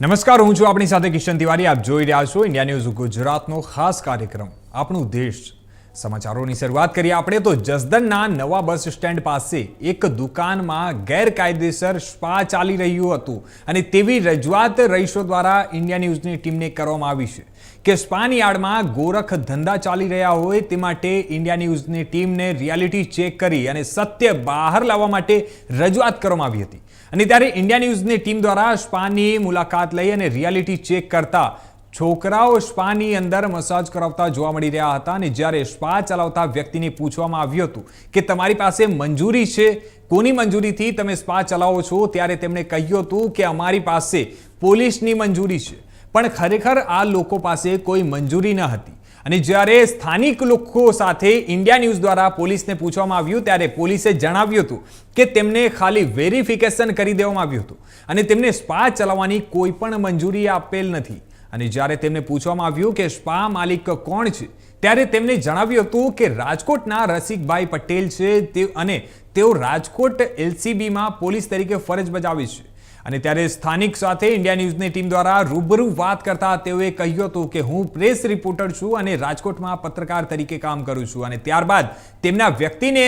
નમસ્કાર, હું છું આપણી સાથે કિશન તિવારી. આપ જોઈ રહ્યા છો ઇન્ડિયા ન્યૂઝ ગુજરાતનો ખાસ કાર્યક્રમ આપણું દેશ. સમાચારોની શરૂઆત કરીએ આપણે તો જસદણના નવા બસ સ્ટેન્ડ પાસે એક દુકાનમાં ગેરકાયદેસર સ્પા ચાલી રહ્યું હતું અને તેવી રજૂઆત રહીશો દ્વારા ઇન્ડિયા ન્યૂઝની ટીમને કરવામાં આવી છે કે સ્પાની આડમાં ગોરખ ધંધા ચાલી રહ્યા હોય તે માટે ઇન્ડિયા ન્યૂઝની ટીમને રિયાલિટી ચેક કરી અને સત્ય બહાર લાવવા માટે રજૂઆત કરવામાં આવી હતી. અને ત્યારે ઇન્ડિયા ન્યૂઝની ટીમ દ્વારા સ્પાની મુલાકાત લઈ અને રિયાલિટી ચેક કરતા છોકરાઓ સ્પાની અંદર મસાજ કરાવતા જોવા મળી રહ્યા હતા. અને જ્યારે સ્પા ચલાવતા વ્યક્તિને પૂછવામાં આવ્યું હતું કે તમારી પાસે મંજૂરી છે, કોની મંજૂરીથી તમે સ્પા ચલાવો છો, ત્યારે તેમણે કહ્યું હતું કે અમારી પાસે પોલીસની મંજૂરી છે. પણ ખરેખર આ લોકો પાસે કોઈ મંજૂરી ન હતી. અને જ્યારે સ્થાનિક લોકો સાથે ઇન્ડિયા ન્યૂઝ દ્વારા પોલીસને પૂછવામાં આવ્યું ત્યારે પોલીસે જણાવ્યું હતું કે તેમને ખાલી વેરિફિકેશન કરી દેવામાં આવ્યું હતું અને તેમને સ્પા ચલાવવાની કોઈ પણ મંજૂરી આપેલ નથી. અને જ્યારે તેમને પૂછવામાં આવ્યું કે સ્પા માલિક કોણ છે ત્યારે તેમને જણાવ્યું હતું કે રાજકોટના રસિકભાઈ પટેલ છે અને તેઓ રાજકોટ એલસીબીમાં પોલીસ તરીકે ફરજ બજાવે છે. અને ત્યારે સ્થાનિક સાથે ઇન્ડિયા ન્યૂઝની ટીમ દ્વારા રૂબરૂ વાત કરતા તેઓએ કહ્યું હતું કે હું પ્રેસ રિપોર્ટર છું અને રાજકોટમાં પત્રકાર તરીકે કામ કરું છું. અને ત્યારબાદ તેમના વ્યક્તિને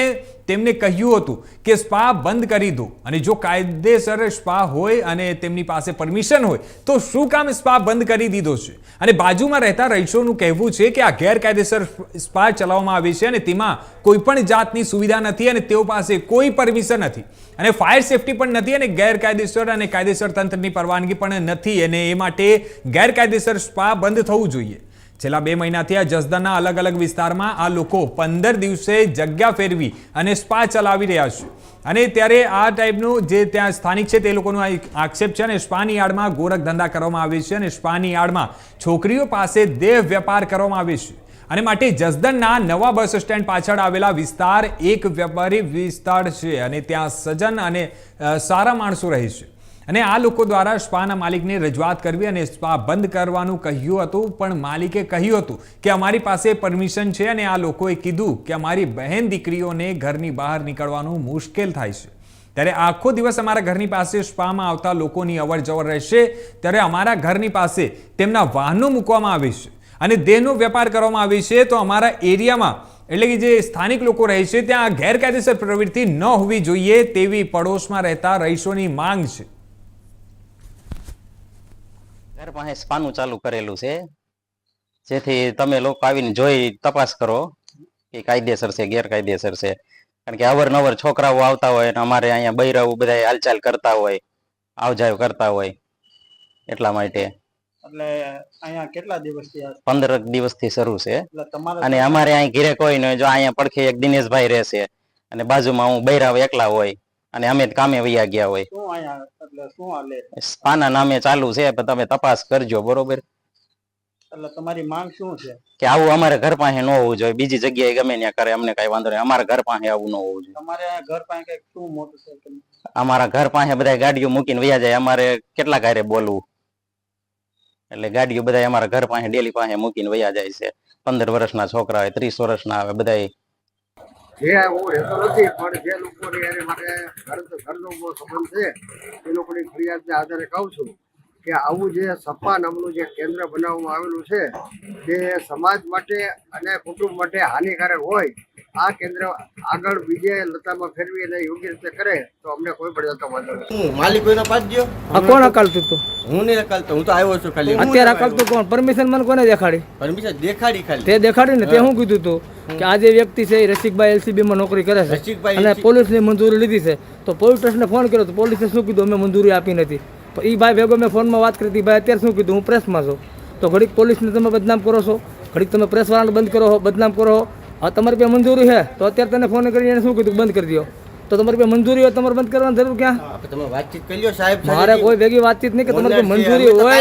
તેમને કહ્યું હતું કે સ્પા બંધ કરી દો અને જો કાયદેસર સ્પા હોય અને તેમની પાસે પરમિશન હોય તો શું કામ સ્પા બંધ કરી દીધો છે. અને બાજુમાં રહેતા રહીશોનું કહેવું છે કે આ ગેરકાયદેસર સ્પા ચલાવવામાં આવે છે અને તેમાં કોઈ પણ જાતની સુવિધા નથી અને તેઓ પાસે કોઈ પરમિશન નથી અને ફાયર સેફટી પણ નથી અને ગેરકાયદેસર અને કાયદેસર તંત્રની પરવાનગી પણ નથી અને એ માટે ગેરકાયદેસર સ્પા બંધ થવું જોઈએ. છેલ્લા 2 મહિનાથી આ જસદણના અલગ અલગ વિસ્તારમાં આ લોકો 15 દિવસે જગ્યા ફેરવી અને સ્પા ચલાવી રહ્યા છે. અને ત્યારે આ ટાઈપનું જે ત્યાં સ્થાનિક છે તે લોકોનો આક્ષેપ છે અને સ્પાની આડમાં ગોરખ ધંધા કરવામાં આવે છે અને સ્પાની આડમાં છોકરીઓ પાસે દેહ વેપાર કરવામાં આવે છે. અને માટે જસદણના નવા બસ સ્ટેન્ડ પાછળ આવેલા વિસ્તાર એક વેપારી વિસ્તાર છે અને ત્યાં સજ્જન અને સારા માણસો રહે છે. અને આ લોકો દ્વારા સ્પાના માલિકને રજૂઆત કરવી અને સ્પા બંધ કરવાનું કહ્યું હતું. પણ માલિકે કહ્યું હતું કે અમારી પાસે પરમિશન છે અને આ લોકોએ કીધું કે અમારી બહેન દીકરીઓને ઘરની બહાર નીકળવાનું મુશ્કેલ થાય છે. ત્યારે આખો દિવસ અમારા ઘરની પાસે સ્પામાં આવતા લોકોની અવર જવર રહેશે. ત્યારે અમારા ઘરની પાસે તેમના વાહનો મૂકવામાં આવે છે અને દેહનો વેપાર કરવામાં આવે છે. તો અમારા એરિયામાં એટલે કે જે સ્થાનિક લોકો રહે છે ત્યાં ગેરકાયદેસર પ્રવૃત્તિ ન હોવી જોઈએ તેવી પડોશમાં રહેતા રહીશોની માંગ છે. ઘર પાસે સ્પાનું ચાલુ કરેલું છે જેથી તમે લોકો આવીને જોઈ તપાસ કરો કે કાયદેસર છે ગેરકાયદેસર છે. કારણ કે અવરનવર છોકરાઓ આવતા હોય અને અમારે અહીંયા બૈરાઓ બધા હાલચાલ કરતા હોય, આવજાવ કરતા હોય એટલા માટે. એટલે અહીંયા કેટલા દિવસથી 15 દિવસથી શરૂ છે. અને અમારે અહીં ઘરે કોઈ નહીં, જો અહીંયા પડખે એક દિનેશભાઈ રહેશે અને બાજુમાં હું બૈરાવ એકલા હોય અને અમે કામે વૈયા ગયા હોય. શું અહીંયા એટલે શું હાલે? સ્પાના નામે ચાલુ છે, પણ તમે તપાસ કરજો, બરોબર? એટલે તમારી માંગ શું છે? કે આવું અમારે ઘર પાસે ન હોવું જોઈએ. બીજી જગ્યાએ ગમે ત્યાં કરે, અમને કઈ વાંધો નહીં. અમારા ઘર પાસે આવું ન હોવું જોઈએ. તમારે ઘર પાસે કઈક શું મોટરસાઇકલ? અમારા ઘર પાસે બધા ગાડીઓ મૂકીને વયા જાય. અમારે કેટલા ઘરે બોલવું, એટલે ગાડીઓ બધા અમારા ઘર પાસે ડેલી પાસે મૂકીને વયા જાય છે. 15 વર્ષના છોકરા હોય, 30 વર્ષના આવે, બધા જે હું રહેતો નથી પણ જે લોકોની એને માટે ઘરનો સંબંધ છે એ લોકોની ફરિયાદના આધારે કહું છું કે આવું જે સપા નામનું જે કેન્દ્ર બનાવવામાં આવેલું છે તે સમાજ માટે અને કુટુંબ માટે હાનિકારક હોય. આ કેન્દ્ર આગળ બીજે લતામાં ફેરવી અને યોગ્ય રીતે કરે તો અમને કોઈ પણ જતો વાંધો નથી. માલિક કોઈનો પાસ દો. કોણ અકાલતું તું? હું નહીં અકાલતો, હું તો આવ્યો છું ખાલી. અત્યારે અકાલતું કોણ? પરમિશન મને કોને દેખાડી? પરમિશન દેખાડી ખાલી. તે દેખાડી ને તે શું કીધું તું કે આ જે વ્યક્તિ છે એ રસિકભાઈ એલસીબી માં નોકરી કરે છે રસિકભાઈ અને પોલીસની મંજૂરી લીધી છે. તો પોલીસ સ્ટેશને ફોન કર્યો તો પોલીસે શું કીધું? અમે મંજૂરી આપી નથી. એ ભાઈ ભેગો મેં ફોનમાં વાત કરી હતી, ભાઈ અત્યારે શું કીધું? હું પ્રેસમાં છું. તો ઘડીક પોલીસને તમે બદનામ કરો છો, ઘડીક તમે પ્રેસ વાળાને બંધ કરો છો, બદનામ કરો. હવે તમારી પાસે મંજૂરી છે તો અત્યારે તને ફોન કરીને એને શું કીધું? બંધ કરી દો. તો તમારી પાસે મંજૂરી હોય તમારે બંધ કરવાની જરૂર ક્યાં? તમે વાતચીત કરી લો સાહેબ. મારે કોઈ ભેગી વાતચીત નહીં કે તમારી પાસે મંજૂરી હોય.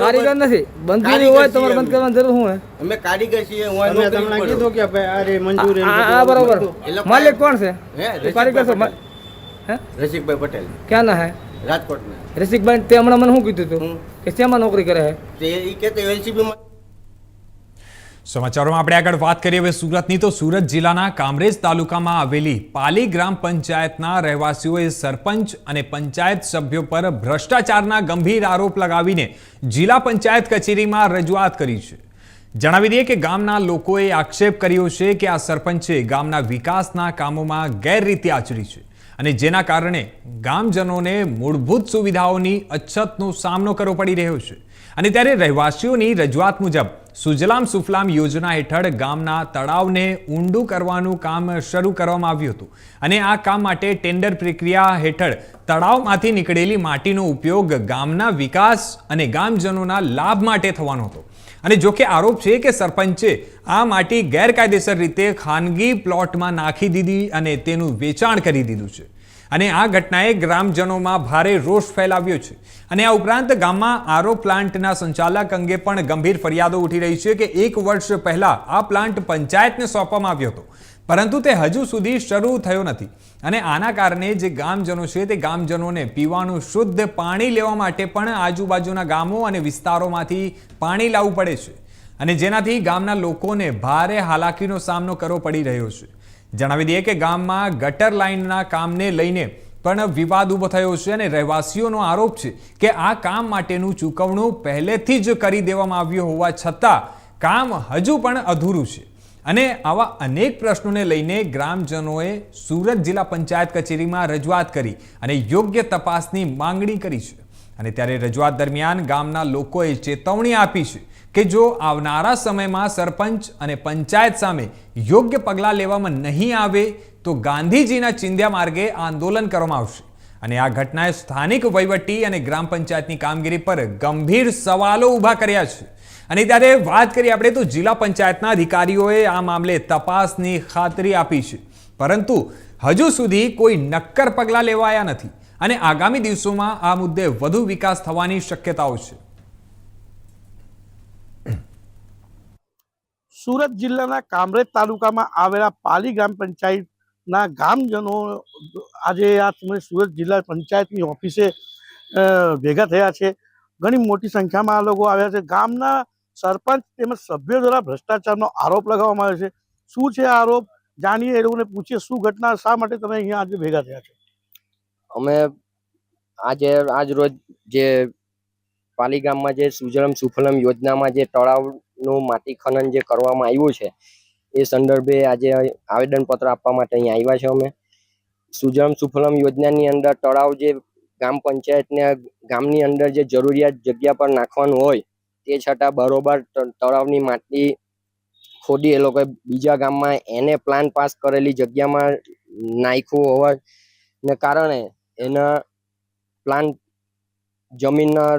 કારીગર નથી, મંજૂરી હોય તમારે બંધ કરવાની જરૂર શું? અમે કારીગર છીએ. હું તમે તમને કીધું કે ભાઈ અરે મંજૂરી હા બરોબર. માલિક કોણ છે? કારીગર છો? હે? રસિકભાઈ પટેલ. ક્યાં ના હે? રાજકોટના. રસિકભાઈ તે હમણાં મને શું કીધું હતું કે શેમાં નોકરી કરે છે? તે ઈ કહેતો એલસીબી માં. સમાચારોમાં આપણે આગળ વાત કરીએ હવે સુરતની તો સુરત જિલ્લાના કામરેજ તાલુકામાં આવેલી પાલી ગ્રામ પંચાયતના રહેવાસીઓએ સરપંચ અને પંચાયત સભ્યો પર ભ્રષ્ટાચારના ગંભીર આરોપ લગાવીને જિલ્લા પંચાયત કચેરીમાં રજૂઆત કરી છે. જણાવી દઈએ કે ગામના લોકોએ આક્ષેપ કર્યો છે કે આ સરપંચે ગામના વિકાસના કામોમાં ગેરરીતિ આચરી છે અને જેના કારણે ગામજનોને મૂળભૂત સુવિધાઓની અછતનો સામનો કરવો પડી રહ્યો છે. અને ત્યારે રહેવાસીઓની રજૂઆત મુજબ સુજલામ સુફલામ યોજના હેઠળ ગામના તળાવને ઊંડું કરવાનું કામ શરૂ કરવામાં આવ્યું હતું અને આ કામ માટે ટેન્ડર પ્રક્રિયા હેઠળ તળાવમાંથી નીકળેલી માટીનો ઉપયોગ ગામના વિકાસ અને ગામજનોના લાભ માટે થવાનો હતો. અને જો કે આરોપ છે કે સરપંચે આ માટી ગેરકાયદેસર રીતે ખાનગી પ્લોટમાં નાખી દીધી અને તેનું વેચાણ કરી દીધું છે. અને આ ઘટનાએ ગ્રામજનોમાં ભારે રોષ ફેલાવ્યો છે. અને આ ઉપરાંત ગામમાં આરો પ્લાન્ટના સંચાલક અંગે પણ ગંભીર ફરિયાદો ઉઠી રહી છે કે 1 વર્ષ પહેલા આ પ્લાન્ટ પંચાયતને સોંપવામાં આવ્યો હતો પરંતુ તે હજુ સુધી શરૂ થયો નથી. અને આના કારણે જે ગામજનો છે તે ગામજનોને પીવાનું શુદ્ધ પાણી લેવા માટે પણ આજુબાજુના ગામો અને વિસ્તારોમાંથી પાણી લાવવું પડે છે અને જેનાથી ગામના લોકોને ભારે હાલાકીનો સામનો કરવો પડી રહ્યો છે. જણાવી દઈએ કે ગામમાં ગટર લાઇનના કામને લઈને પણ વિવાદ ઊભો થયો છે અને રહેવાસીઓનો આરોપ છે કે આ કામ માટેનું ચૂકવણું પહેલેથી જ કરી દેવામાં આવ્યું હોવા છતાં કામ હજુ પણ અધૂરું છે. અને આવા અનેક પ્રશ્નોને લઈને ગ્રામજનોએ સુરત જિલ્લા પંચાયત કચેરીમાં રજૂઆત કરી અને યોગ્ય તપાસની માંગણી કરી છે. અને ત્યારે રજૂઆત દરમિયાન ગામના લોકોએ ચેતવણી આપી છે કે જો આવનારા સમયમાં સરપંચ અને પંચાયત સામે યોગ્ય પગલાં લેવામાં નહીં આવે તો ગાંધીજીના ચિંધ્યા માર્ગે આંદોલન કરવામાં આવશે. અને આ ઘટનાએ સ્થાનિક વહીવટી અને ગ્રામ પંચાયતની કામગીરી પર ગંભીર સવાલો ઊભા કર્યા છે. અને ત્યારે વાત કરીએ આપણે તો જિલ્લા પંચાયતના અધિકારીઓએ આ મામલે તપાસની ખાતરી આપી છે પરંતુ હજુ સુધી કોઈ નક્કર પગલાં લેવાયા નથી અને આગામી દિવસોમાં આ મુદ્દે વધુ વિકાસ થવાની શક્યતાઓ છે. સુરત જિલ્લાના કામરેજ તાલુકામાં આવેલા પાલી ગ્રામ પંચાયતના ગામજનો આજે આ સમયે સુરત જિલ્લા પંચાયતની ઓફિસે ભેગા થયા છે. ઘણી મોટી સંખ્યામાં આ લોકો આવ્યા છે. ગામના સરપંચ તેમજ સભ્યો દ્વારા ભ્રષ્ટાચારનો આરોપ લગાવવામાં આવ્યો છે. શું છે આરોપ જાણીએ, એ લોકોને પૂછીએ શું ઘટના, શા માટે તમે અહીંયા આજે ભેગા થયા છો? અમે આજ રોજ જે પાલી ગામમાં જે સુજલમ સુફલમ યોજનામાં જે તળાવનું માટી ખનન જે કરવામાં આવ્યું છે એ સંદર્ભે આજે આવેદનપત્ર આપવા માટે અહીંયા આવ્યા છે. અમે સુજલમ સુફલમ યોજનાની અંદર તળાવ જે ગ્રામ પંચાયતને ગામની અંદર જે જરૂરિયાત જગ્યા પર નાખવાનું હોય તે છતાં બરોબર તળાવની માટી ખોદી એ લોકોએ બીજા ગામમાં એને પ્લાન પાસ કરેલી જગ્યામાં નાખ્યું હોવાને કારણે એના પ્લાન જમીનના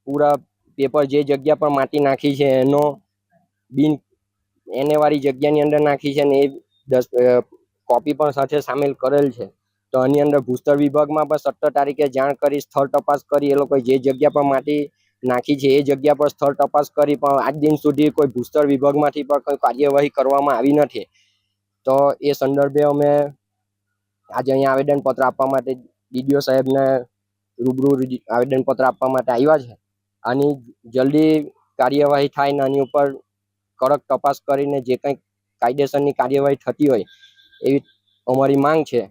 પૂરા પેપર જે જગ્યા પર માટી નાખી છે એનો બિન એને વાળી જગ્યાની અંદર નાખી છે ને એ કોપી પણ સાથે સામેલ કરેલ છે. તો આની અંદર ભૂસ્તર વિભાગમાં પણ 17 તારીખે જાણ કરી સ્થળ તપાસ કરી એ લોકોએ જે જગ્યા પર માટી નાખી છે એ જગ્યા પર સ્થળ તપાસ કરી પણ આજ દિન સુધી કોઈ ભૂસ્તર વિભાગમાંથી પણ કોઈ કાર્યવાહી કરવામાં આવી નથી. તો એ સંદર્ભે અમે આજે અહીંયા આવેદનપત્ર આપવા માટે ડીડીઓ સાહેબને રૂબરૂ આવેદનપત્ર આપવા માટે આવ્યા છે. આની જલ્દી કાર્યવાહી થાય ને આની ઉપર કડક તપાસ કરીને જે કંઈ કાયદેસરની કાર્યવાહી થતી હોય એવી અમારી માંગ છે.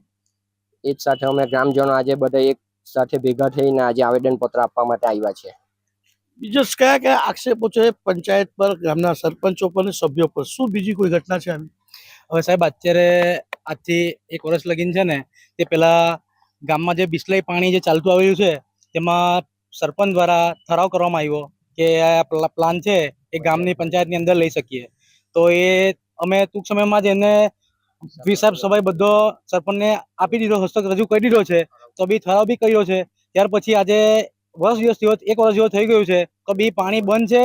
એ જ સાથે અમે ગ્રામજનો આજે બધા એક સાથે ભેગા થઈને આજે આવેદનપત્ર આપવા માટે આવ્યા છે. બીજો કયા કયા આક્ષેપો છે પંચાયત પર, ગામના સરપંચો પર અને સભ્યો પર? શું બીજી કોઈ ઘટના છે આવી? હવે સાહેબ અત્યારે આજથી 1 વર્ષ લગીન છે ને તે પેલા ગામમાં જે બિસ્લેરી પાણી જે ચાલતું આવ્યું છે તેમાં સરપંચ દ્વારા ઠરાવ કરવામાં આવ્યો કે આ પ્લાન છે એ ગામની પંચાયતની અંદર લઈ શકીએ. તો એ અમે ટૂંક સમયમાં જ એને વિસાબ સભાએ બધો સરપંચને આપી દીધો, હસ્તક રજૂ કરી દીધો છે. તો બી ઠરાવ બી કર્યો છે. ત્યાર પછી આજે 1 વર્ષ જેવો થઈ ગયું છે તો બી પાણી બંધ છે.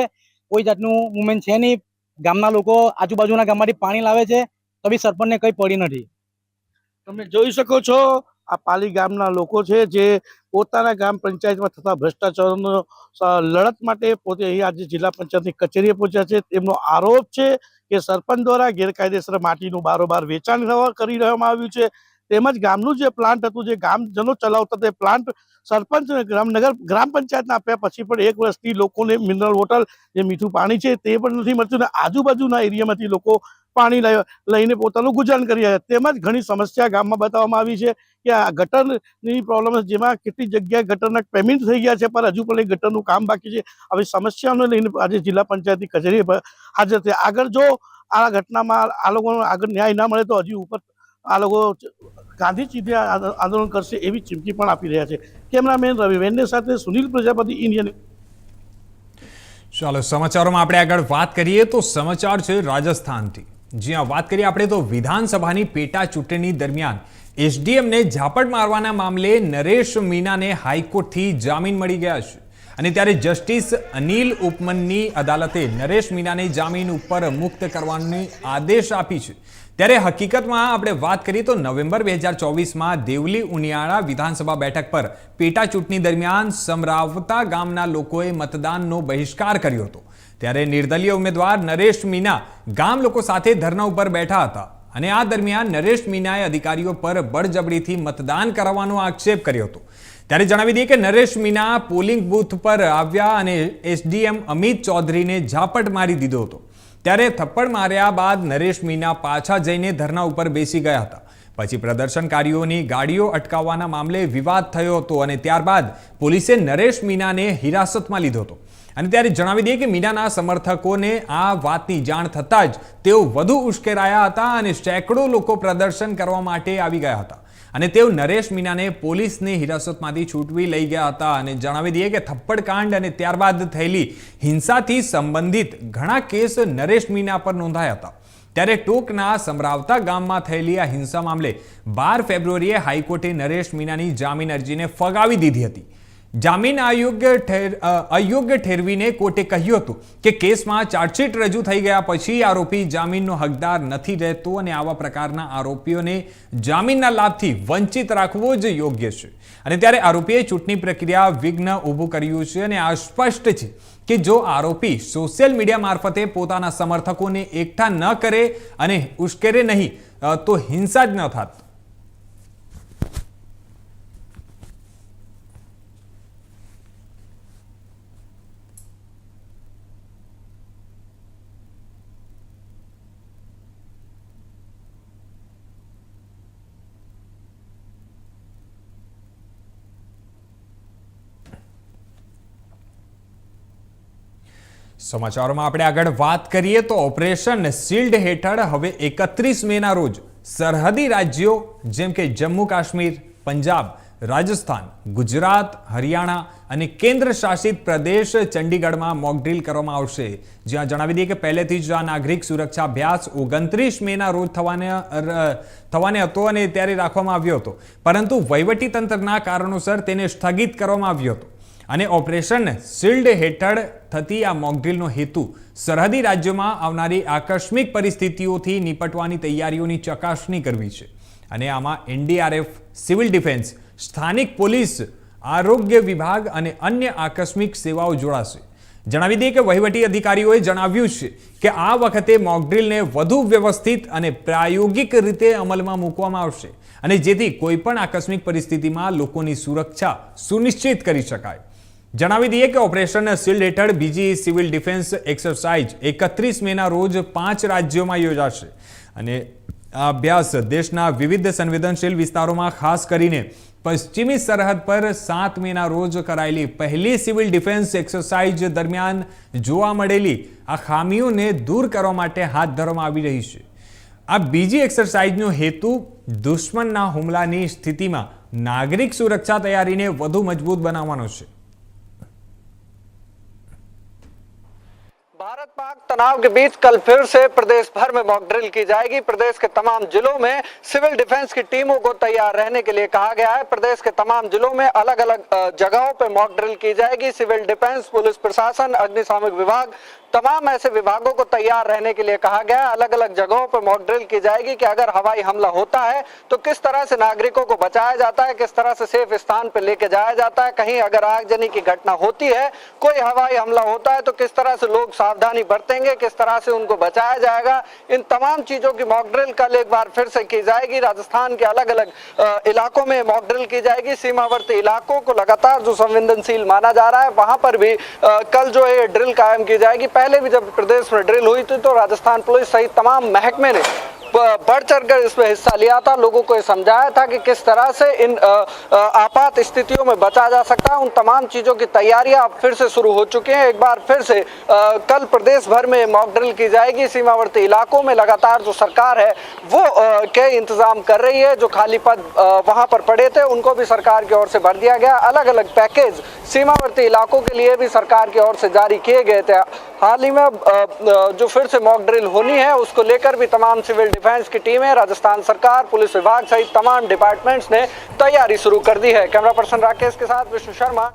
કોઈ જાતનું મુવમેન્ટ છે નહીં. ગામના લોકો આજુબાજુના ગામમાંથી પાણી લાવે છે તો બી સરપંચને કંઈ પડી નથી. તમે જોઈ શકો છો આ પાલી ગામના લોકો છે જે પોતાના ગામ પંચાયતમાં થતા ભ્રષ્ટાચારનો લડત માટે પોતે અહીં આજે જિલ્લા પંચાયતની કચેરીએ પહોંચ્યા છે. તેમનો આરોપ છે કે સરપંચ દ્વારા ગેરકાયદેસર માટીનું બારોબાર વેચાણ કરી રહેવામાં આવ્યું છે. તેમજ ગામનું જે પ્લાન્ટ હતું, જે ગામજનો ચલાવતા તે પ્લાન્ટ સરપંચ ગ્રામ પંચાયતને આપ્યા પછી પણ 1 વર્ષથી લોકોને મિનરલ વોટર, જે મીઠું પાણી છે તે પણ નથી મળતું ને આજુબાજુના એરિયામાંથી લોકો પાણી લઈને પોતાનું ગુજરાન કરી રહ્યા છે. તેમજ ઘણી સમસ્યા ગામમાં બતાવવામાં આવી છે કે આ ગટરની પ્રોબ્લેમ, જેમાં કેટલી જગ્યાએ ગટરના પેમેન્ટ થઈ ગયા છે પણ હજુ પણ એ ગટરનું કામ બાકી છે. આવી સમસ્યાઓને લઈને આજે જિલ્લા પંચાયતની કચેરી હાજર થયા. આગળ જો આ ઘટનામાં આ લોકોને આગળ ન્યાય ના મળે તો હજી ઉપર આ લોકો ગાંધી ચીધે આંદોલન કરશે એવી ચીમકી પણ આપી રહ્યા છે. કેમેરામેન રવિ વેન્ડે સાથે સુનિલ પ્રજાપતિ, ઇન્ડિયન. ચાલો સમાચારોમાં આપણે આગળ વાત કરીએ તો સમાચાર છે રાજસ્થાનથી. જ્યાં વાત કરીએ આપણે તો વિધાનસભાની પેટા ચૂંટણી દરમિયાન એસડીએમને ઝાપટ મારવાના મામલે નરેશ મીનાને હાઈકોર્ટથી જામીન મળી ગયા છે. અને ત્યારે જસ્ટિસ અનિલ ઉપમનની અદાલતે નરેશ મીનાને જામીન ઉપર મુક્ત કરવાનો આદેશ આપી છે. ત્યારે હકીકતમાં આપણે વાત કરીએ તો નવેમ્બર 2024માં દેવલી ઉનિયાળા વિધાનસભા બેઠક પર પેટા ચૂંટણી દરમિયાન સમરાવતા ગામના લોકોએ મતદાનનો બહિષ્કાર કર્યો હતો. ત્યારે નિર્દલીય ઉમેદવાર નરેશ મીના ગામ લોકો સાથે ધરના ઉપર બેઠા હતા અને આ દરમિયાન નરેશ મીનાએ અધિકારીઓ પર બળજબરીથી મતદાન કરાવવાનો આક્ષેપ કર્યો હતો. ત્યારે જણાવી દઈએ કે નરેશ મીના પોલિંગ બૂથ પર આવ્યા અને એસડીએમ અમિત ચૌધરીને ઝાપટ મારી દીધો હતો. ત્યારે થપ્પડ માર્યા બાદ નરેશ મીના પાછા જઈને ધરના ઉપર બેસી ગયા હતા. પછી પ્રદર્શનકારીઓની ગાડીઓ અટકાવવાના મામલે વિવાદ થયો હતો અને ત્યારબાદ પોલીસે નરેશ મીનાને હિરાસતમાં લીધો હતો. અને ત્યારે જણાવી દઈએ કે મીનાના સમર્થકોને આ વાતની જાણ થતાં જ તેઓ વધુ ઉશ્કેરાયા હતા અને સેંકડો લોકો પ્રદર્શન કરવા માટે આવી ગયા હતા અને તેઓ નરેશ મીનાને પોલીસની હિરાસતમાંથી છૂટવી લઈ ગયા હતા. અને જણાવી દઈએ કે થપ્પડકાંડ અને ત્યારબાદ થયેલી હિંસાથી સંબંધિત ઘણા કેસ નરેશ મીના પર નોંધાયા હતા. ત્યારે ટોકના સમરાવતા ગામમાં થયેલી આ હિંસા મામલે 12 ફેબ્રુઆરીએ હાઈકોર્ટે નરેશ મીનાની જામીન અરજીને ફગાવી દીધી હતી. જામીન અયોગ્ય ઠેરવીને કોર્ટે કહ્યું હતું કે કેસમાં ચાર્જશીટ રજૂ થઈ ગયા પછી આરોપી જામીનનો હકદાર નથી રહેતો અને આવા પ્રકારના આરોપીઓને જામીનના લાભથી વંચિત રાખવો જ યોગ્ય છે. અને ત્યારે આરોપીએ ચૂંટણી પ્રક્રિયા વિઘ્ન ઊભું કર્યું છે અને આ સ્પષ્ટ છે કે જો આરોપી સોશિયલ મીડિયા મારફતે પોતાના સમર્થકોને એકઠા ન કરે અને ઉશ્કેરે નહીં તો હિંસા જ ન થાત. સમાચારોમાં આપણે આગળ વાત કરીએ તો ઓપરેશન શિલ્ડ હેઠળ હવે 31 મેના રોજ સરહદી રાજ્યો જેમ કે જમ્મુ કાશ્મીર, પંજાબ, રાજસ્થાન, ગુજરાત, હરિયાણા અને કેન્દ્ર શાસિત પ્રદેશ ચંડીગઢમાં મોક ડ્રીલ કરવામાં આવશે. જ્યાં જણાવી દઈએ કે પહેલેથી જ આ નાગરિક સુરક્ષા અભ્યાસ 29 મેના રોજ થવાને હતો અને ત્યારે રાખવામાં આવ્યો હતો, પરંતુ વહીવટી તંત્રના કારણોસર તેને સ્થગિત કરવામાં આવ્યો હતો. અને ઓપરેશન શિલ્ડ હેઠળ થતી આ મોકડ્રીલનો હેતુ સરહદી રાજ્યોમાં આવનારી આકસ્મિક પરિસ્થિતિઓથી નિપટવાની તૈયારીઓની ચકાસણી કરવી છે. અને આમાં એનડીઆરએફ, સિવિલ ડિફેન્સ, સ્થાનિક પોલીસ, આરોગ્ય વિભાગ અને અન્ય આકસ્મિક સેવાઓ જોડાશે. જણાવી દઈએ કે વહીવટી અધિકારીઓએ જણાવ્યું છે કે આ વખતે મોકડ્રીલને વધુ વ્યવસ્થિત અને પ્રાયોગિક રીતે અમલમાં મૂકવામાં આવશે અને જેથી કોઈપણ આકસ્મિક પરિસ્થિતિમાં લોકોની સુરક્ષા સુનિશ્ચિત કરી શકાય. જણાવી દઈએ કે ઓપરેશન શિલ્ડ હેઠળ બીજી સિવિલ ડિફેન્સ એક્સરસાઇઝ 31 મેના રોજ 5 રાજ્યોમાં યોજાશે અને આ અભ્યાસ દેશના વિવિધ સંવેદનશીલ વિસ્તારોમાં ખાસ કરીને પશ્ચિમી સરહદ પર 7 મેના રોજ કરાયેલી પહેલી સિવિલ ડિફેન્સ એક્સરસાઇઝ દરમિયાન જોવા મળેલી આ ખામીઓને દૂર કરવા માટે હાથ ધરવામાં આવી રહી છે. આ બીજી એક્સરસાઇઝનો હેતુ દુશ્મનના હુમલાની સ્થિતિમાં નાગરિક સુરક્ષા તૈયારીને વધુ મજબૂત બનાવવાનો છે. भारत पाक तनाव के बीच कल फिर से प्रदेश भर में मॉक ड्रिल की जाएगी. प्रदेश के तमाम जिलों में सिविल डिफेंस की टीमों को तैयार रहने के लिए कहा गया है. प्रदेश के तमाम जिलों में अलग अलग जगहों पर मॉक ड्रिल की जाएगी. सिविल डिफेंस, पुलिस प्रशासन, अग्निशामक विभाग, तमाम ऐसे विभागों को तैयार रहने के लिए कहा गया है. अलग अलग जगहों पर मॉक ड्रिल की जाएगी कि अगर हवाई हमला होता है तो किस तरह से नागरिकों को बचाया जाता है, किस तरह से सेफ स्थान पर लेके जाया जाता है. कहीं अगर आगजनी की घटना होती है, कोई हवाई हमला होता है तो किस तरह से लोग सावधानी बरतेंगे, किस तरह से उनको बचाया जाएगा, इन तमाम चीजों की मॉक ड्रिल कल एक बार फिर से की जाएगी। राजस्थान के अलग अलग इलाकों में मॉक ड्रिल की जाएगी। सीमावर्ती इलाकों को लगातार जो संवेदनशील माना जा रहा है वहां पर भी कल जो है ड्रिल कायम की जाएगी। पहले भी जब प्रदेश में ड्रिल हुई थी तो राजस्थान पुलिस सहित तमाम महकमे ने बढ़ चढ़कर इसमें हिस्सा लिया था, लोगों को समझाया था कि किस तरह से इन आपात स्थितियों में बचा जा सकता है। उन तमाम चीजों की तैयारियां अब फिर से शुरू हो चुकी हैं। एक बार फिर से कल प्रदेश भर में मॉक ड्रिल की जाएगी। सीमावर्ती इलाकों में लगातार जो सरकार है वो के इंतजाम कर रही है। जो खाली पद वहां पर पड़े थे उनको भी सरकार की ओर से भर दिया गया। अलग अलग पैकेज सीमावर्ती इलाकों के लिए भी सरकार की ओर से जारी किए गए थे। हाल ही में जो फिर से मॉक ड्रिल होनी है उसको लेकर भी तमाम सिविल डिफेंस की टीमें, राजस्थान सरकार, पुलिस विभाग सहित तमाम डिपार्टमेंट्स ने तैयारी शुरू कर दी है। कैमरा पर्सन राकेश के साथ विष्णु शर्मा।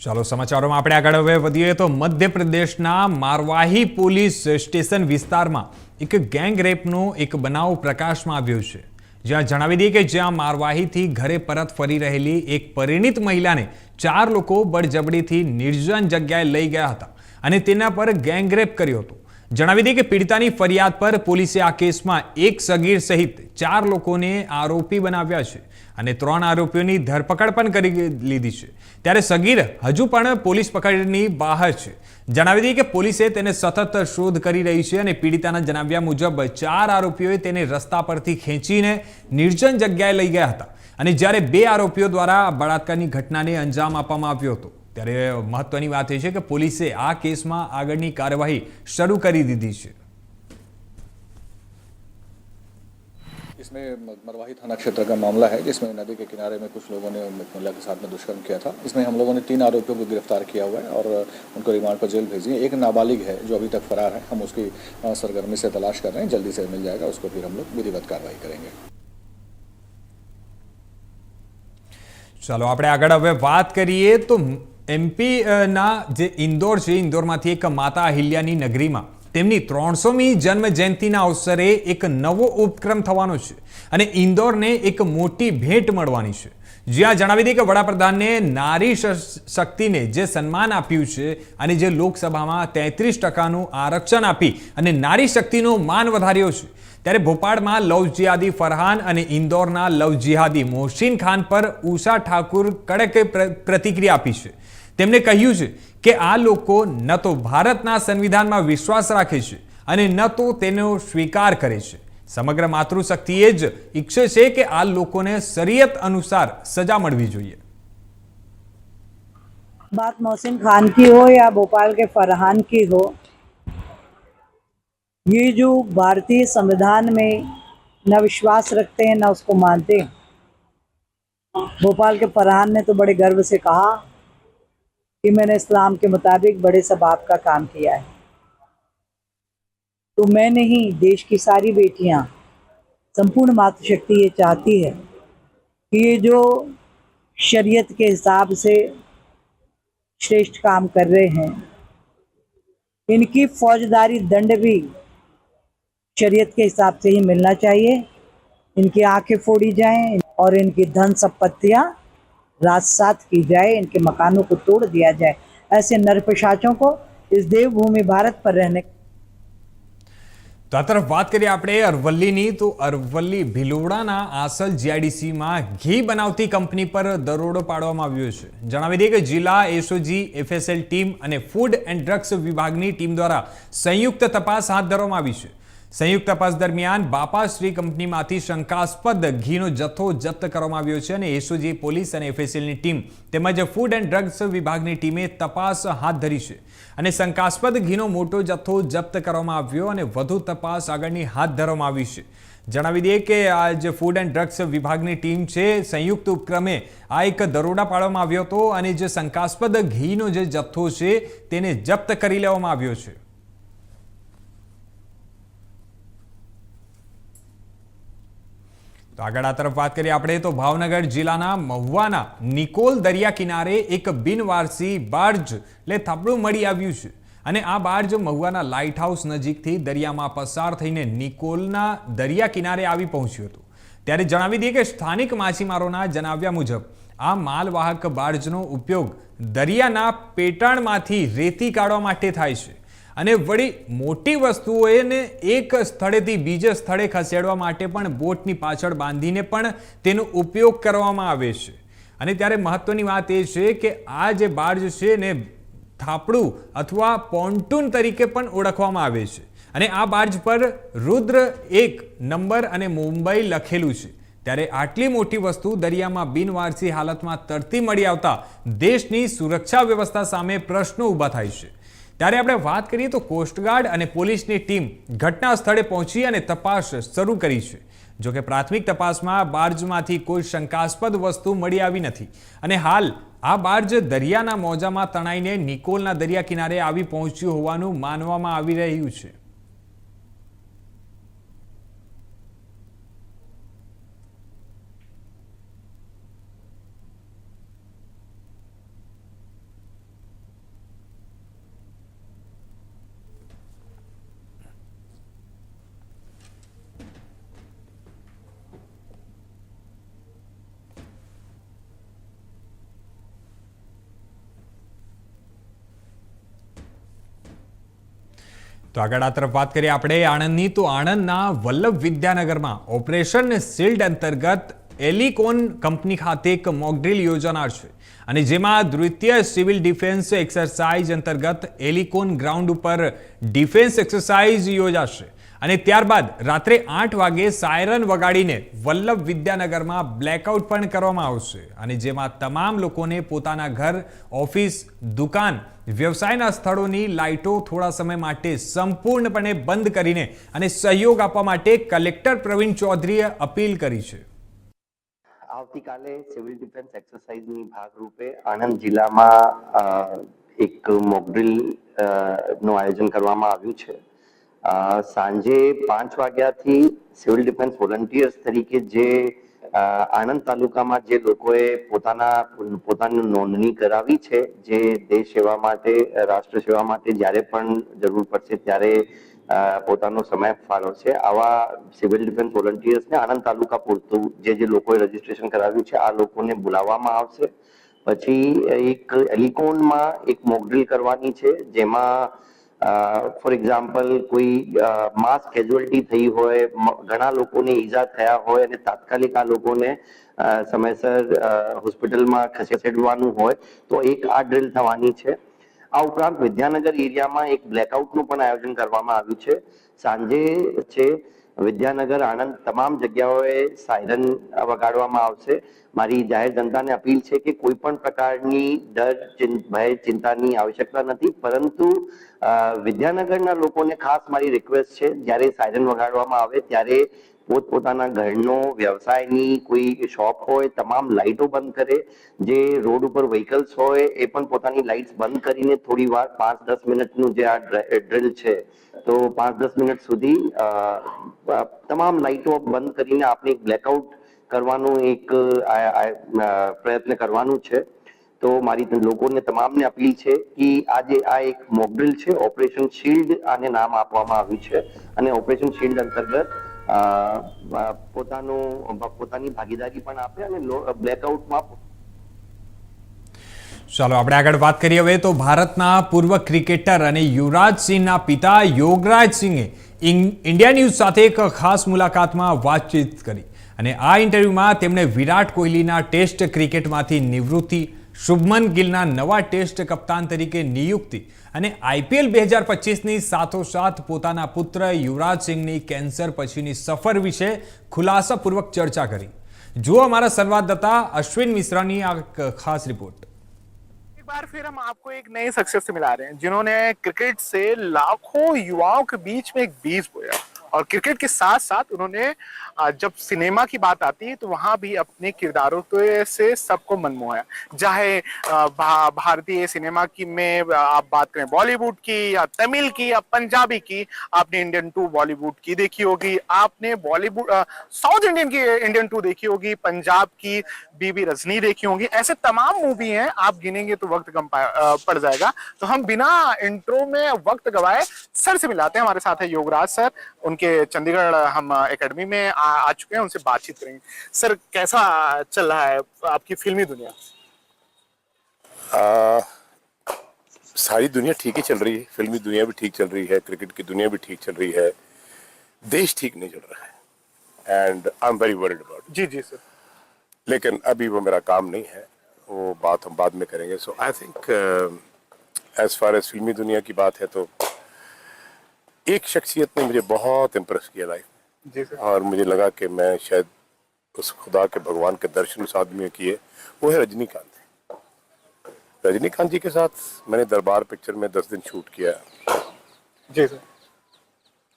ચાલો સમાચારોમાં આપણે આગળ હવે વધીએ તો મધ્યપ્રદેશના મારવાહી પોલીસ સ્ટેશન વિસ્તારમાં એક ગેંગ રેપનો એક બનાવ પ્રકાશમાં આવ્યો છે। જ્યાં જણાવી દઈએ કે જ્યાં મારવાહીથી ઘરે પરત ફરી રહેલી એક પરિણીત મહિલાને 4 લોકો બળજબરીથી નિર્જન જગ્યાએ લઈ ગયા હતા અને તેના પર ગેંગ રેપ કર્યો હતો। જણાવી દઈએ કે પીડિતાની ફરિયાદ પર પોલીસે આ કેસમાં એક સગીર સહિત 4 લોકોને આરોપી બનાવ્યા છે અને 3 આરોપીઓની ધરપકડ પણ કરી લીધી છે। ત્યારે સગીર હજુ પણ પોલીસ પકડની બહાર છે। જણાવી દઈએ કે પોલીસે તેને સતત શોધ કરી રહી છે અને પીડિતાના જણાવ્યા મુજબ 4 આરોપીઓએ તેને રસ્તા પરથી ખેંચીને નિર્જન જગ્યાએ લઈ ગયા હતા અને જ્યારે 2 આરોપીઓ દ્વારા બળાત્કારની ઘટનાને અંજામ આપવામાં આવ્યો હતો। ત્યારે મહત્વની વાત એ છે કે પોલીસે આ કેસમાં આગળની કાર્યવાહી શરૂ કરી દીધી છે। इसमें मरवाही थाना क्षेत्र का मामला है जिसमें नदी के किनारे में कुछ लोगों ने महिला के साथ में दुष्कर्म किया था। इसमें हम लोगों ने 3 आरोपियों को गिरफ्तार किया हुआ है और उनको रिमांड पर जेल भेजी है। एक नाबालिग है जो अभी तक फरार है, हम उसकी सरगर्मी से तलाश कर रहे हैं, जल्दी से मिल जाएगा, उसको फिर हम लोग विधिवत कार्रवाई करेंगे। ચાલો આપણે આગળ હવે વાત કરીએ તો એમપીના જે ઇન્દોર છે, ઇન્દોરમાંથી એક માતા અહિલ્યાની નગરીમાં તેમની 300મી જન્મ જયંતિના અવસરે એક નવો ઉપક્રમ થવાનો છે અને ઇન્દોરને એક મોટી ભેટ મળવાની છે। જ્યાં જણાવી દઈએ કે વડાપ્રધાને નારી શક્તિને જે સન્માન આપ્યું છે અને જે લોકસભામાં 33% આરક્ષણ આપી અને નારી શક્તિનો માન વધાર્યો છે, ત્યારે ભોપાળમાં લવ જિહાદી ફરહાન અને ઇન્દોરના લવ જિહાદી મોહસિન ખાન પર ઉષા ઠાકુર કડક પ્રતિક્રિયા આપી છે। તેમણે કહ્યું છે કે આ લોકો ન તો ભારતના સંવિધાનમાં વિશ્વાસ રાખે છે અને ન તો તેનો સ્વીકાર કરે છે। સમગ્ર માતૃશક્તિએ જ ઈચ્છે છે કે આ લોકોને શરીયત અનુસાર સજા મળવી જોઈએ। बात मोहसिन खान की हो या भोपाल के फरहान की हो, ये जो भारतीय संविधान में न विश्वास रखते हैं न उसको मानते हैं। भोपाल के फरहान ने तो बड़े गर्व से कहा कि मैंने इस्लाम के मुताबिक बड़े सबाब का काम किया है। तो मैं नहीं, देश की सारी बेटियां, संपूर्ण मातृशक्ति ये चाहती है कि ये जो शरीयत के हिसाब से श्रेष्ठ काम कर रहे हैं, इनकी फौजदारी दंड भी शरीयत के हिसाब से ही मिलना चाहिए। इनकी आंखें फोड़ी जाएं और इनकी धन संपत्तियां राजसात की जाए, इनके मकानों को तोड़ दिया जाए। ऐसे नरपिशाचों को इस देवभूमि भारत पर रहने। તો આ તરફ વાત કરીએ આપણે અરવલ્લીની, તો અરવલ્લી ભિલોડાના આસલ જીઆઈડીસીમાં ઘી બનાવતી કંપની પર દરોડો પાડવામાં આવ્યો છે। જણાવી દઈએ કે જિલ્લા એસઓજી, એફએસએલ ટીમ અને ફૂડ એન્ડ ડ્રગ્સ વિભાગની ટીમ દ્વારા સંયુક્ત તપાસ હાથ ધરવામાં આવી છે। સંયુક્ત તપાસ દરમિયાન બાપાશ્રી કંપનીમાંથી શંકાસ્પદ ઘીનો જથ્થો જપ્ત કરવામાં આવ્યો છે અને એસઓજી, પોલીસ અને એફએસએલની ટીમ તેમજ ફૂડ એન્ડ ડ્રગ્સ વિભાગની ટીમે તપાસ હાથ ધરી છે અને શંકાસ્પદ ઘીનો મોટો જથ્થો જપ્ત કરવામાં આવ્યો અને વધુ તપાસ આગળની હાથ ધરવામાં આવી છે। જણાવી દઈએ કે આ જે ફૂડ એન્ડ ડ્રગ્સ વિભાગની ટીમ છે, સંયુક્ત ઉપક્રમે આ એક દરોડા પાડવામાં આવ્યો હતો અને જે શંકાસ્પદ ઘીનો જે જથ્થો છે તેને જપ્ત કરી લેવામાં આવ્યો છે। તો આગળ આ તરફ વાત કરીએ આપણે તો ભાવનગર જિલ્લાના મહુવાના નિકોલ દરિયા કિનારે એક બિનવારસી બાર્જ એટલે થાપડું મળી આવ્યું છે અને આ બાર્જ મહુવાના લાઇટ હાઉસ નજીકથી દરિયામાં પસાર થઈને નિકોલના દરિયા કિનારે આવી પહોંચ્યું હતું। ત્યારે જણાવી દઈએ કે સ્થાનિક માછીમારોના જણાવ્યા મુજબ આ માલવાહક બાર્જનો ઉપયોગ દરિયાના પેટાળમાંથી રેતી કાઢવા માટે થાય છે અને વળી મોટી વસ્તુઓને એક સ્થળેથી બીજે સ્થળે ખસેડવા માટે પણ બોટની પાછળ બાંધીને પણ તેનો ઉપયોગ કરવામાં આવે છે. અને ત્યારે મહત્વની વાત એ છે કે આ જે બાર્જ છે ને થાપડું અથવા પોન્ટૂન તરીકે પણ ઓળખવામાં આવે છે અને આ બાર્જ પર રુદ્ર 1 નંબર અને મુંબઈ લખેલું છે. ત્યારે આટલી મોટી વસ્તુ દરિયામાં બિનવારસી હાલતમાં તરતી મળી આવતા દેશની સુરક્ષા વ્યવસ્થા સામે પ્રશ્નો ઊભા થાય છે. ત્યારે આપણે વાત કરીએ તો કોસ્ટગાર્ડ અને પોલીસની ટીમ ઘટના સ્થળે પહોંચી અને તપાસ શરૂ કરી છે. જોકે પ્રાથમિક તપાસમાં બાર્જમાંથી કોઈ શંકાસ્પદ વસ્તુ મળી આવી નથી અને હાલ આ બાર્જ દરિયાના મોજામાં તણાઈને નિકોલના દરિયા કિનારે આવી પહોંચ્યું હોવાનું માનવામાં આવી રહ્યું છે. તો આગળ આ તરફ વાત કરીએ આપણે આણંદની. તો આણંદના વલ્લભ વિદ્યાનગરમાં ઓપરેશન શિલ્ડ અંતર્ગત એલિકોન કંપની ખાતે એક મોકડ્રીલ યોજાનાર છે અને જેમાં દ્વિતીય સિવિલ ડિફેન્સ એક્સરસાઇઝ અંતર્ગત એલિકોન ગ્રાઉન્ડ ઉપર ડિફેન્સ એક્સરસાઇઝ યોજાશે અને ત્યારબાદ રાત્રે 8 વાગે સાયરન વગાડીને વલ્લભ વિદ્યાનગરમાં બ્લેકઆઉટ પણ કરવામાં આવશે અને જેમાં તમામ લોકોને પોતાના ઘર, ઓફિસ, દુકાન, વ્યવસાયના સ્થળોની લાઇટો થોડા સમય માટે સંપૂર્ણપણે બંધ કરીને અને સહયોગ આપવા માટે કલેક્ટર પ્રવીણ ચૌધરીએ અપીલ કરી છે. આવતીકાલે સિવિલ ડિફેન્સ એક્સરસાઇઝની ભાગરૂપે આણંદ જિલ્લામાં એક મોકડ્રીલ નું આયોજન કરવામાં આવ્યું છે. સાંજે 5 વાગ્યાથી સિવિલ ડિફેન્સ વોલન્ટિયર્સ તરીકે જે આણંદ તાલુકામાં જે લોકોએ પોતાની નોંધણી કરાવી છે, જે દેશ સેવા માટે, રાષ્ટ્ર સેવા માટે જ્યારે પણ જરૂર પડશે ત્યારે પોતાનો સમય ફાળવશે, આવા સિવિલ ડિફેન્સ વોલન્ટિયર્સને આણંદ તાલુકા પૂરતું જે લોકોએ રજીસ્ટ્રેશન કરાવ્યું છે આ લોકોને બોલાવવામાં આવશે. પછી એક એલિકોનમાં એક મોકડ્રીલ કરવાની છે જેમાં ફોર એક્ઝામ્પલ કોઈ માસ કેઝ્યુઅલ્ટી થઈ હોય, ઘણા લોકોને ઈજા થયા હોય અને તાત્કાલિક આ લોકોને સમયસર હોસ્પિટલમાં ખસેડવાનું હોય તો એક આ ડ્રીલ થવાની છે. આ ઉપરાંત વિદ્યાનગર એરિયામાં એક બ્લેકઆઉટનું પણ આયોજન કરવામાં આવ્યું છે. સાંજે છે વિદ્યાનગર, આણંદ તમામ જગ્યાઓએ સાયરન વગાડવામાં આવશે. મારી જાહેર જનતાને અપીલ છે કે કોઈ પણ પ્રકારની ડર, ભય, ચિંતાની આવશ્યકતા નથી, પરંતુ વિદ્યાનગરના લોકોને ખાસ મારી રિક્વેસ્ટ છે, જ્યારે સાયરન વગાડવામાં આવે ત્યારે પોતપોતાના ઘરનો, વ્યવસાયની કોઈ શોપ હોય તમામ લાઇટો બંધ કરે. જે રોડ ઉપર વ્હીકલ્સ હોય એ પણ પોતાની લાઇટ્સ બંધ કરીને થોડી વાર 5-10 મિનિટનું જે આ ડ્રીલ છે તો 5-10 મિનિટ સુધી તમામ લાઇટો બંધ કરીને આપણે એક બ્લેકઆઉટ કરવાનું એક પ્રયત્ન કરવાનું છે. તો મારી લોકોને તમામને અપીલ છે કે આજે આ એક મોકડ્રીલ છે, ઓપરેશન શિલ્ડ આને નામ આપવામાં આવ્યું છે અને ઓપરેશન શિલ્ડ અંતર્ગત પોતાની ભાગીદારી પણ આપે અને બ્લેકઆઉટમાં. ચાલો આપણે આગળ વાત કરીએ હવે. તો ભારતના પૂર્વ ક્રિકેટર અને યુવરાજ સિંહના પિતા યોગરાજ સિંહે ઇન્ડિયા ન્યૂઝ સાથે એક ખાસ મુલાકાતમાં વાતચીત કરી અને આ ઇન્ટરવ્યુમાં તેમણે વિરાટ કોહલીના ટેસ્ટ ક્રિકેટમાંથી નિવૃત્તિ, શુભમન ગિલના નવા ટેસ્ટ કપ્તાન તરીકે નિયુક્તિ અને IPL 2025ની સાથોસાથ પોતાના પુત્ર યુવરાજ સિંહની કેન્સર પછીની સફર વિશે ખુલાસાપૂર્વક ચર્ચા કરી. જુઓ અમારા સંવાદદાતા अश्विन मिश्रा की खास रिपोर्ट. एक बार फिर हम आपको एक नए सक्सेस से मिला रहे हैं जिन्होंने क्रिकेट से लाखों युवाओं के बीच में एक बीज बोया और क्रिकेट के साथ साथ उन्होंने जब सिनेमा की बात आती है तो वहां भी अपने किरदारों से सबको मन मोहा. चाहे भारतीय सिनेमा की में आप बात करें बॉलीवुड की या तमिल की या पंजाबी की, आपने इंडियन 2 बॉलीवुड की देखी होगी, आपने बॉलीवुड साउथ इंडियन की इंडियन 2 देखी होगी, पंजाब की बीबी रजनी देखी होगी. ऐसे तमाम मूवी हैं, आप गिनेंगे तो वक्त कम पड़ जाएगा. तो हम बिना इंट्रो में वक्त गवाए सर से मिलाते हैं. हमारे साथ है योगराज सर, उनके चंडीगढ़ हम एकेडमी में आ चुके हैं, उनसे बातचीत करेंगे। सर, कैसा चल रहा है आपकी फिल्मी दुनिया? सारी दुनिया ठीक ही चल रही है, फिल्मी दुनिया भी ठीक चल रही है, क्रिकेट की दुनिया भी ठीक चल रही है, देश ठीक नहीं चल रहा है and I am very worried about. जी जी सर। लेकिन अभी वो मेरा काम नहीं है, वो बात हम बाद में करेंगे। So I think as far as फिल्मी दुनिया की बात है तो एक शख्सियत ने मुझे बहुत इम्प्रेस किया लाइफ जी सर। और मुझे लगा कि मैं शायद उस खुदा के भगवान के दर्शन उस आदमी ने किए, वो है रजनीकांत। रजनीकांत जी के साथ मैंने दरबार पिक्चर में 10 दिन शूट किया जी सर।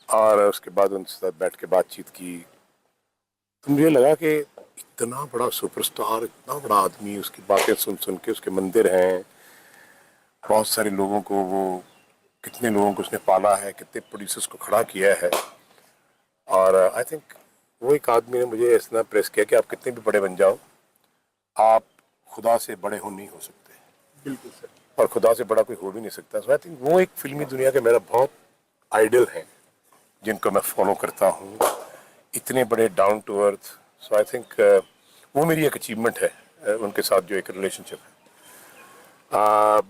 और उसके बाद उनके साथ बैठ के बातचीत की तो मुझे लगा कि इतना बड़ा सुपरस्टार, इतना बड़ा आदमी, उसकी बातें सुन सुन के, उसके मंदिर हैं, बहुत सारे लोगों को वो, कितने लोगों को उसने पाला है, कितने प्रोड्यूसर्स को खड़ा किया है। और आई थिंक वो एक आदमी ने मुझे इतना प्रेस किया कि आप कितने भी बड़े बन जाओ, आप खुदा से बड़े हो नहीं हो सकते। बिल्कुल सर। और खुदा से बड़ा कोई हो भी नहीं सकता। सो आई थिंक वो एक फिल्मी दुनिया के मेरा बहुत आइडल हैं जिनको मैं फॉलो करता हूँ, इतने बड़े down to earth. So I think वो मेरी एक अचीवमेंट है उनके साथ जो एक रिलेशनशिप है।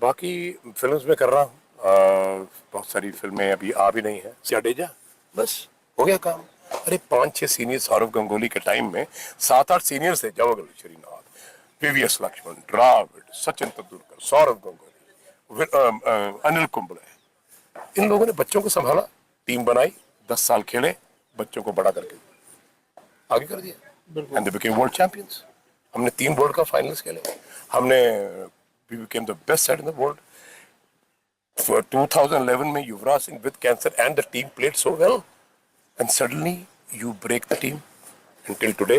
बाकी फिल्म्स में कर रहा हूँ, बहुत सारी फिल्में अभी आ भी नहीं है। जाडेजा बस हो गया काम। अरे 5-6 सीनियर सौरव गंगोली के टाइम में 7-8 सीनियर्स थे, जवाहरलाल श्रीनाथ, पीवीएस लक्ष्मण, द्राविड, सचिन तेंदुलकर, सौरव गंगोली, अनिल कुंबले। इन लोगों ने बच्चों को संभाला, टीम बनाई, 10 साल खेले, बच्चों को बड़ा करके आगे कर दिया and they became world champions. हमने 3 वर्ल्ड कप फाइनल्स खेले, हमने we became the best side in the world. 2011 में Yuvraj Singh with cancer and the team played so well and suddenly you break the team and till today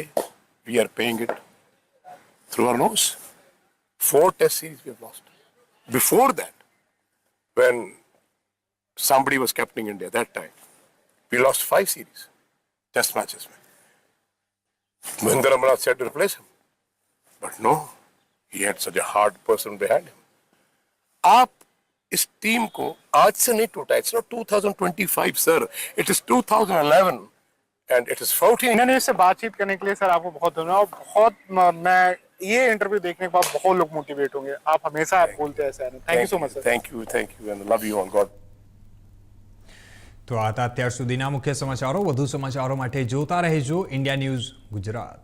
we are paying it through our nose. 4 test series we have lost. Before that, when somebody was captaining India that time, we lost 5 series, test matches. Mahendra Amarnath said to replace him. But no, he had such a hard person behind him. आप इस team को आज से नहीं टूटा, it's not 2025 sir, it is 2011 and it is 14. इन्होंने से बातचीत करने के लिए सर आपको बहुत धन्यवाद। बहुत मैं ये इंटरव्यू देखने के बाद बहुत लोग मोटिवेट होंगे। आप हमेशा आप बोलते हैं ऐसा। Thank you so much sir. Thank you and love you on God. તો આ હતા અત્યાર સુધીના મુખ્ય સમાચારો. વધુ સમાચારો માટે જોતા રહેજો ઇન્ડિયા ન્યૂઝ ગુજરાત.